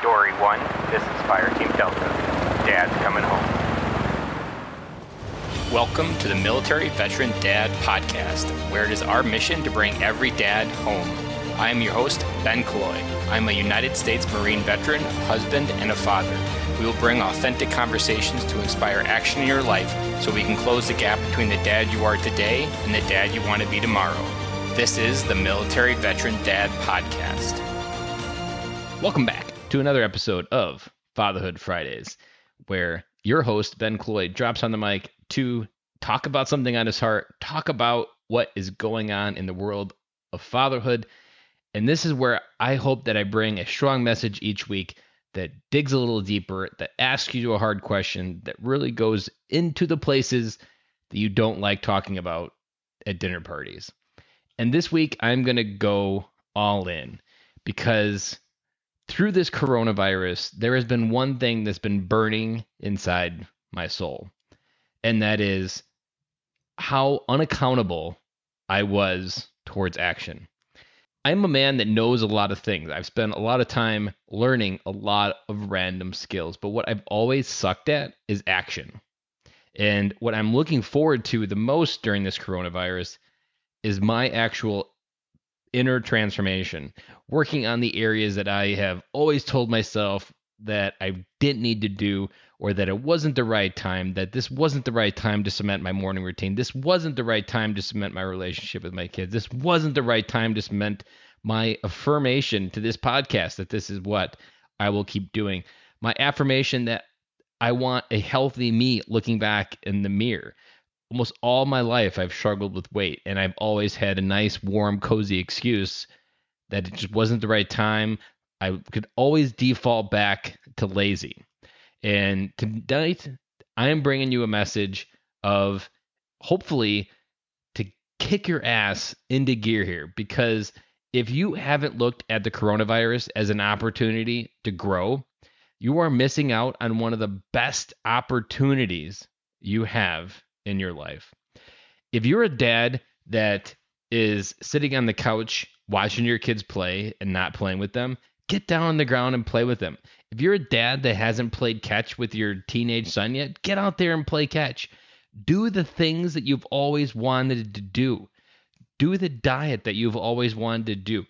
Dory 1, this is Fire Team Delta. Dad's coming home. Welcome to the Military Veteran Dad Podcast, where it is our mission to bring every dad home. I am your host, Ben Killoy. I'm a United States Marine veteran, husband, and a father. We will bring authentic conversations to inspire action in your life so we can close the gap between the dad you are today and the dad you want to be tomorrow. This is the Military Veteran Dad Podcast. Welcome back to another episode of Fatherhood Fridays, where your host, Ben Killoy, drops on the mic to talk about something on his heart, talk about what is going on in the world of fatherhood. And this is where I hope that I bring a strong message each week that digs a little deeper, that asks you a hard question, that really goes into the places that you don't like talking about at dinner parties. And this week, I'm going to go all in because through this coronavirus, there has been one thing that's been burning inside my soul, and that is how unaccountable I was towards action. I'm a man that knows a lot of things. I've spent a lot of time learning a lot of random skills, but what I've always sucked at is action. And what I'm looking forward to the most during this coronavirus is my actual inner transformation, working on the areas that I have always told myself that I didn't need to do, or that it wasn't the right time, that this wasn't the right time to cement my morning routine. This wasn't the right time to cement my relationship with my kids. This wasn't the right time to cement my affirmation to this podcast that this is what I will keep doing. My affirmation that I want a healthy me looking back in the mirror. Almost all my life, I've struggled with weight, and I've always had a nice, warm, cozy excuse that it just wasn't the right time. I could always default back to lazy. And tonight, I am bringing you a message of hopefully to kick your ass into gear here, because if you haven't looked at the coronavirus as an opportunity to grow, you are missing out on one of the best opportunities you have in your life. If you're a dad that is sitting on the couch watching your kids play and not playing with them, get down on the ground and play with them. If you're a dad that hasn't played catch with your teenage son yet, get out there and play catch. Do the things that you've always wanted to do. Do the diet that you've always wanted to do.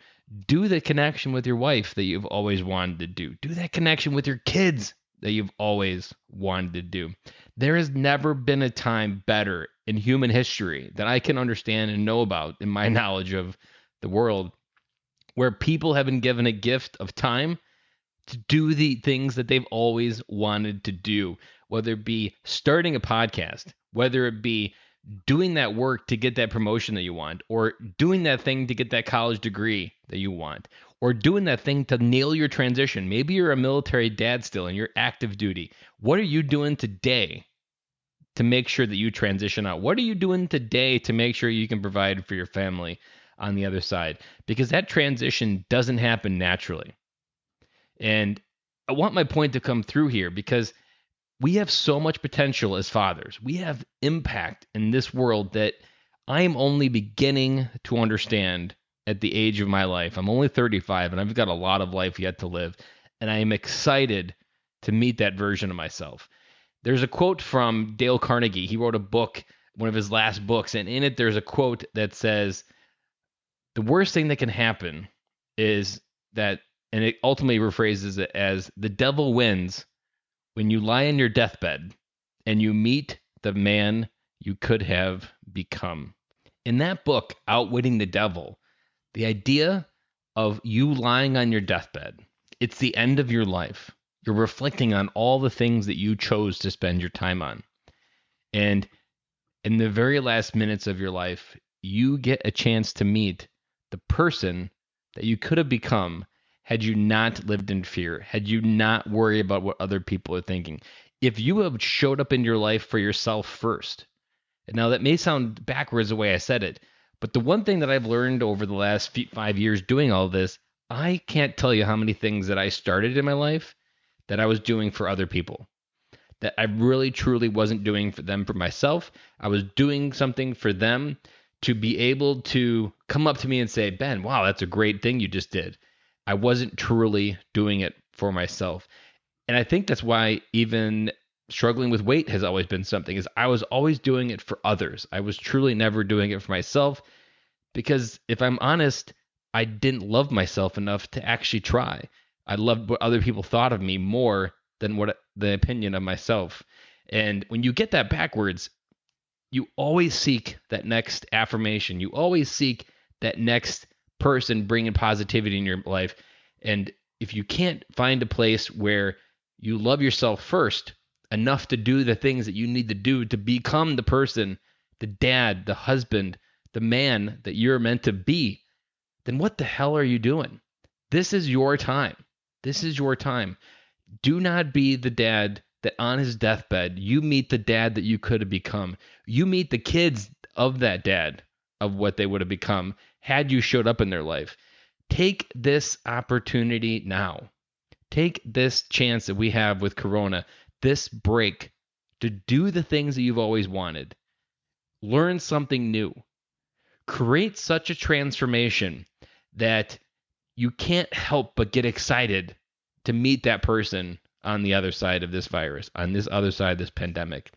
Do the connection with your wife that you've always wanted to do. Do that connection with your kids that you've always wanted to do. There has never been a time better in human history that I can understand and know about in my knowledge of the world, where people have been given a gift of time to do the things that they've always wanted to do, whether it be starting a podcast, whether it be doing that work to get that promotion that you want, or doing that thing to get that college degree that you want, or doing that thing to nail your transition. Maybe you're a military dad still and you're active duty. What are you doing today to make sure that you transition out? What are you doing today to make sure you can provide for your family on the other side? Because that transition doesn't happen naturally. And I want my point to come through here, because we have so much potential as fathers. We have impact in this world that I am only beginning to understand at the age of my life. I'm only 35 and I've got a lot of life yet to live. And I am excited to meet that version of myself. There's a quote from Dale Carnegie. He wrote a book, one of his last books, and in it there's a quote that says, the worst thing that can happen is that, and it ultimately rephrases it as, the devil wins when you lie in your deathbed and you meet the man you could have become. In that book, Outwitting the Devil, the idea of you lying on your deathbed, it's the end of your life. You're reflecting on all the things that you chose to spend your time on. And in the very last minutes of your life, you get a chance to meet the person that you could have become had you not lived in fear, had you not worried about what other people are thinking. If you have showed up in your life for yourself first. And now that may sound backwards the way I said it, but the one thing that I've learned over the last 5 years doing all this, I can't tell you how many things that I started in my life that I was doing for other people, that I really truly wasn't doing for them, for myself. I was doing something for them to be able to come up to me and say, Ben, wow, that's a great thing you just did. I wasn't truly doing it for myself. And I think that's why even struggling with weight has always been something, is I was always doing it for others. I was truly never doing it for myself, because if I'm honest, I didn't love myself enough to actually try. I loved what other people thought of me more than what the opinion of myself. And when you get that backwards, you always seek that next affirmation. You always seek that next person bringing positivity in your life. And if you can't find a place where you love yourself first enough to do the things that you need to do to become the person, the dad, the husband, the man that you're meant to be, then what the hell are you doing? This is your time. This is your time. Do not be the dad that on his deathbed, you meet the dad that you could have become. You meet the kids of that dad, of what they would have become had you showed up in their life. Take this opportunity now. Take this chance that we have with Corona, this break, to do the things that you've always wanted. Learn something new. Create such a transformation that you can't help but get excited to meet that person on the other side of this virus, on this other side of this pandemic.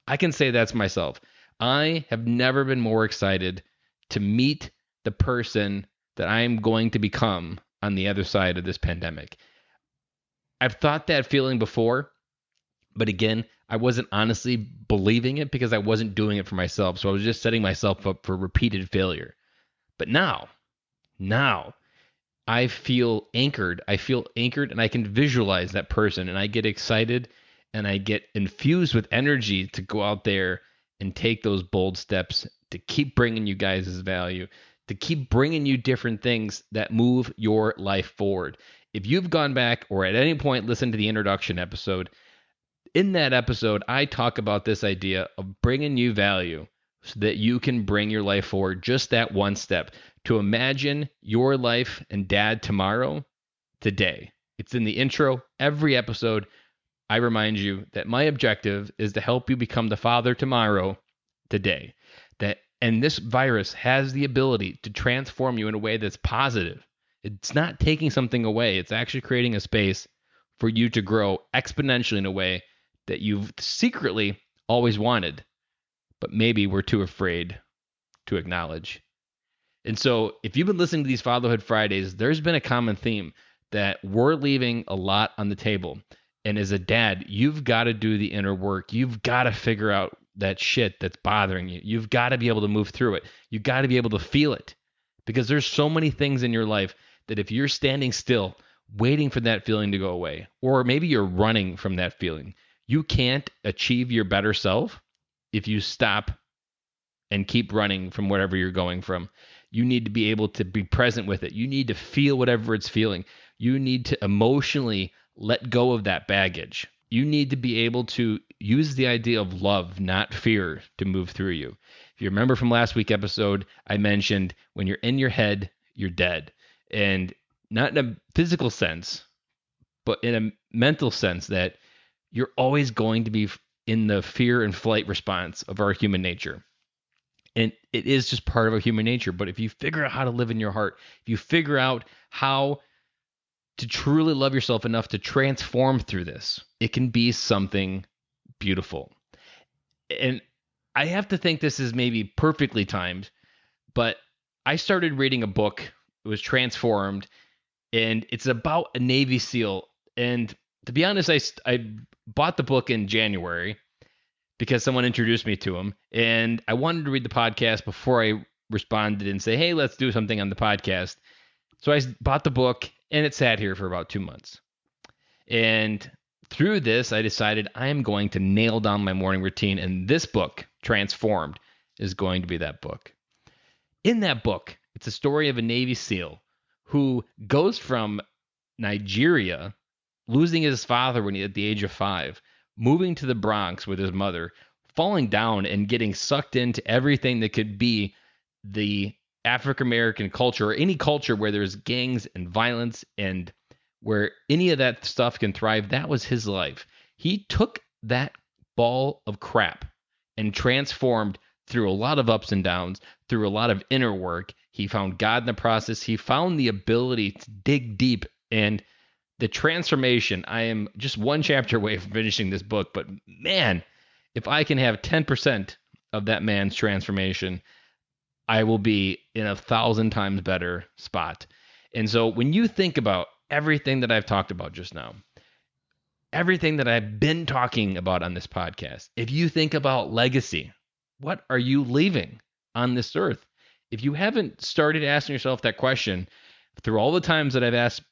I can say that's myself. I have never been more excited to meet the person that I'm going to become on the other side of this pandemic. I've thought that feeling before, but again, I wasn't honestly believing it because I wasn't doing it for myself. So I was just setting myself up for repeated failure. But now, I feel anchored. I feel anchored, and I can visualize that person, and I get excited and I get infused with energy to go out there and take those bold steps to keep bringing you guys value, to keep bringing you different things that move your life forward. If you've gone back or at any point listened to the introduction episode, in that episode, I talk about this idea of bringing you value so that you can bring your life forward just that one step, to imagine your life and dad tomorrow, today. It's in the intro. Every episode, I remind you that my objective is to help you become the father tomorrow, today. And this virus has the ability to transform you in a way that's positive. It's not taking something away. It's actually creating a space for you to grow exponentially in a way that you've secretly always wanted, but maybe we're too afraid to acknowledge. And so if you've been listening to these Fatherhood Fridays, there's been a common theme that we're leaving a lot on the table. And as a dad, you've got to do the inner work. You've got to figure out that shit that's bothering you. You've got to be able to move through it. You've got to be able to feel it, because there's so many things in your life that if you're standing still, waiting for that feeling to go away, or maybe you're running from that feeling, you can't achieve your better self if you stop and keep running from whatever you're going from. You need to be able to be present with it. You need to feel whatever it's feeling. You need to emotionally let go of that baggage. You need to be able to use the idea of love, not fear, to move through you. If you remember from last week's episode, I mentioned when you're in your head, you're dead. And not in a physical sense, but in a mental sense, that you're always going to be in the fear and flight response of our human nature. And it is just part of our human nature. But if you figure out how to live in your heart, if you figure out how to truly love yourself enough to transform through this, it can be something beautiful. And I have to think this is maybe perfectly timed, but I started reading a book. It was Transformed, and it's about a Navy SEAL. And to be honest, I bought the book in January because someone introduced me to him, and I wanted to read the podcast before I responded and say, hey, let's do something on the podcast. So I bought the book, and it sat here for about 2 months. And through this, I decided I am going to nail down my morning routine, and this book, Transformed, is going to be that book. In that book, it's a story of a Navy SEAL who goes from Nigeria, losing his father when he at the age of 5, moving to the Bronx with his mother, falling down and getting sucked into everything that could be the African American culture, or any culture where there's gangs and violence and where any of that stuff can thrive. That was his life. He took that ball of crap and transformed through a lot of ups and downs, through a lot of inner work. He found God in the process. He found the ability to dig deep and the transformation, I am just one chapter away from finishing this book, but man, if I can have 10% of that man's transformation, I will be in 1,000 times better spot. And so when you think about everything that I've talked about just now, everything that I've been talking about on this podcast, if you think about legacy, what are you leaving on this earth? If you haven't started asking yourself that question through all the times that I've asked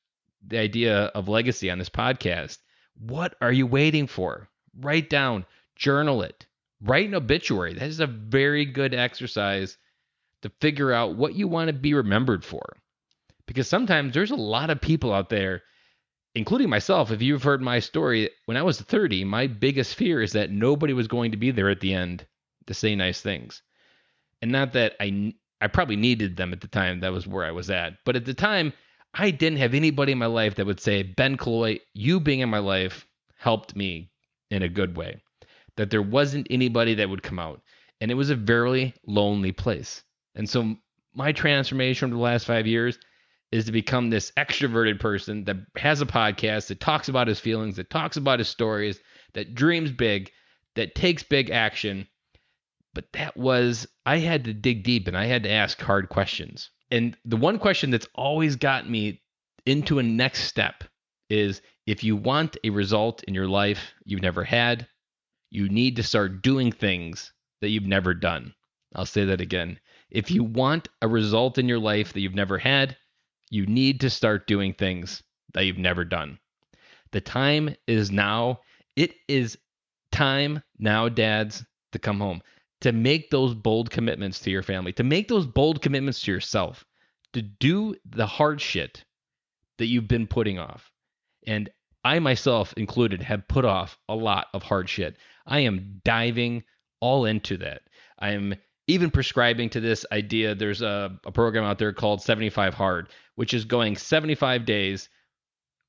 the idea of legacy on this podcast, what are you waiting for? Write down, journal it, write an obituary. That is a very good exercise to figure out what you want to be remembered for. Because sometimes there's a lot of people out there, including myself. If you've heard my story, when I was 30, my biggest fear is that nobody was going to be there at the end to say nice things. And not that I probably needed them at the time. That was where I was at. But at the time, I didn't have anybody in my life that would say, Ben Cloy, you being in my life helped me in a good way. That there wasn't anybody that would come out. And it was a very lonely place. And so my transformation over the last 5 years is to become this extroverted person that has a podcast, that talks about his feelings, that talks about his stories, that dreams big, that takes big action. But I had to dig deep and I had to ask hard questions. And the one question that's always got me into a next step is, if you want a result in your life you've never had, you need to start doing things that you've never done. I'll say that again. If you want a result in your life that you've never had, you need to start doing things that you've never done. The time is now. It is time now, dads, to come home, to make those bold commitments to your family, to make those bold commitments to yourself, to do the hard shit that you've been putting off. And I myself included have put off a lot of hard shit. I am diving all into that. I am even prescribing to this idea. There's a program out there called 75 Hard, which is going 75 days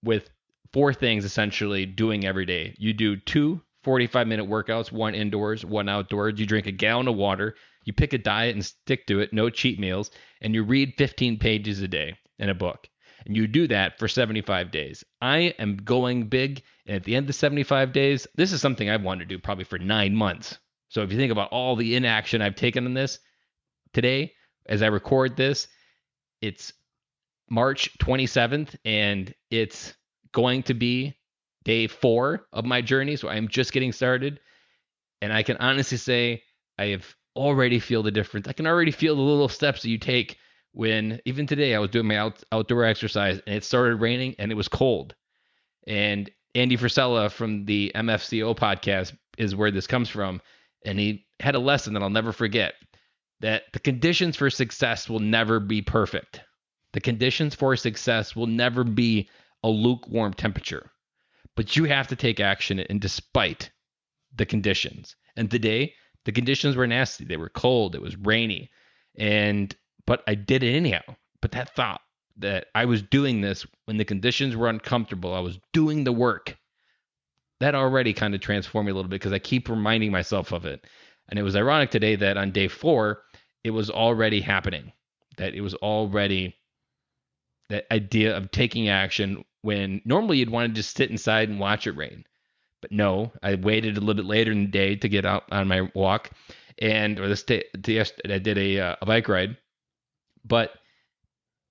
with 4 things essentially doing every day. You do 2 45-minute workouts, 1 indoors, 1 outdoors. You drink a gallon of water. You pick a diet and stick to it, no cheat meals, and you read 15 pages a day in a book. And you do that for 75 days. I am going big, and at the end of the 75 days, this is something I've wanted to do probably for 9 months. So if you think about all the inaction I've taken on this today, as I record this, it's March 27th, and it's going to be day 4 of my journey. So I'm just getting started. And I can honestly say I have already feel the difference. I can already feel the little steps that you take when, even today, I was doing my outdoor exercise and it started raining and it was cold. And Andy Frisella from the MFCO podcast is where this comes from. And he had a lesson that I'll never forget, that the conditions for success will never be perfect. The conditions for success will never be a lukewarm temperature. But you have to take action, and despite the conditions. And today, the conditions were nasty. They were cold. It was rainy. But I did it anyhow. But that thought that I was doing this when the conditions were uncomfortable, I was doing the work, that already kind of transformed me a little bit, because I keep reminding myself of it. And it was ironic today that on day 4, it was already happening. That it was already that idea of taking action when normally you'd want to just sit inside and watch it rain. But no, I waited a little bit later in the day to get out on my walk, I did a bike ride. But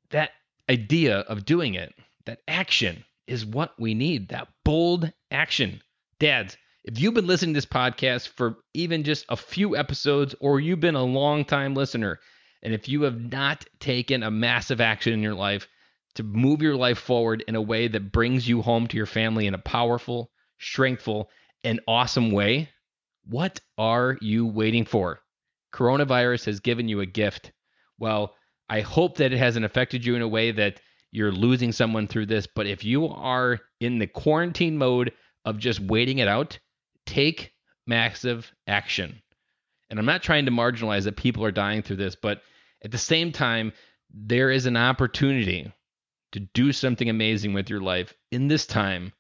that idea of doing it, that action, is what we need. That bold action. Dads, if you've been listening to this podcast for even just a few episodes, or you've been a long time listener, and if you have not taken a massive action in your life to move your life forward in a way that brings you home to your family in a powerful, strengthful, and awesome way, what are you waiting for? Coronavirus has given you a gift. Well, I hope that it hasn't affected you in a way that you're losing someone through this. But if you are in the quarantine mode of just waiting it out, take massive action. And I'm not trying to marginalize that people are dying through this, but at the same time, there is an opportunity to do something amazing with your life in this time,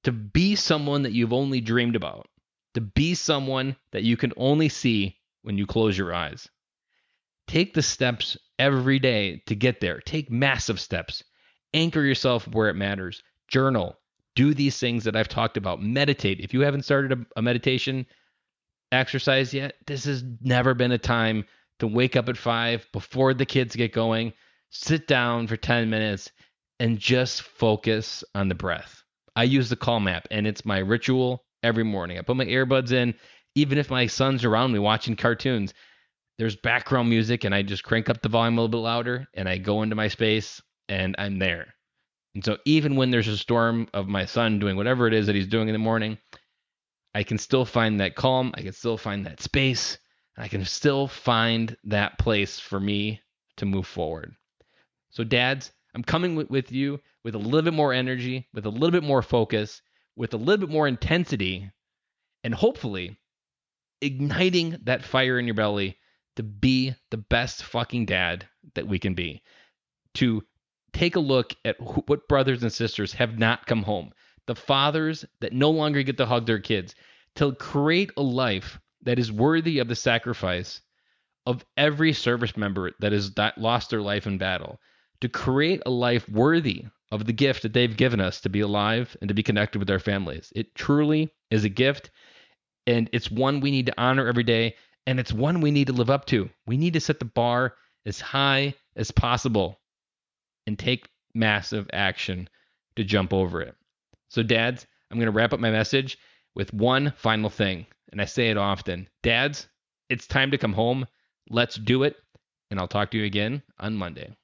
to be someone that you've only dreamed about, to be someone that you can only see when you close your eyes. Take the steps every day to get there. Take massive steps. Anchor yourself where it matters. journal, do these things that I've talked about, meditate. If you haven't started a meditation exercise yet, this has never been a time to wake up at 5 before the kids get going, sit down for 10 minutes and just focus on the breath. I use the Calm app, and it's my ritual every morning. I put my earbuds in, even if my son's around me watching cartoons. There's background music, and I just crank up the volume a little bit louder, and I go into my space, and I'm there. And so even when there's a storm of my son doing whatever it is that he's doing in the morning, I can still find that calm. I can still find that space. And I can still find that place for me to move forward. So dads, I'm coming with you with a little bit more energy, with a little bit more focus, with a little bit more intensity, and hopefully igniting that fire in your belly to be the best fucking dad that we can be. To take a look at what brothers and sisters have not come home. The fathers that no longer get to hug their kids. To create a life that is worthy of the sacrifice of every service member that has lost their life in battle. To create a life worthy of the gift that they've given us to be alive and to be connected with our families. It truly is a gift, and it's one we need to honor every day, and it's one we need to live up to. We need to set the bar as high as possible and take massive action to jump over it. So dads, I'm going to wrap up my message with one final thing, and I say it often. Dads, it's time to come home. Let's do it, and I'll talk to you again on Monday.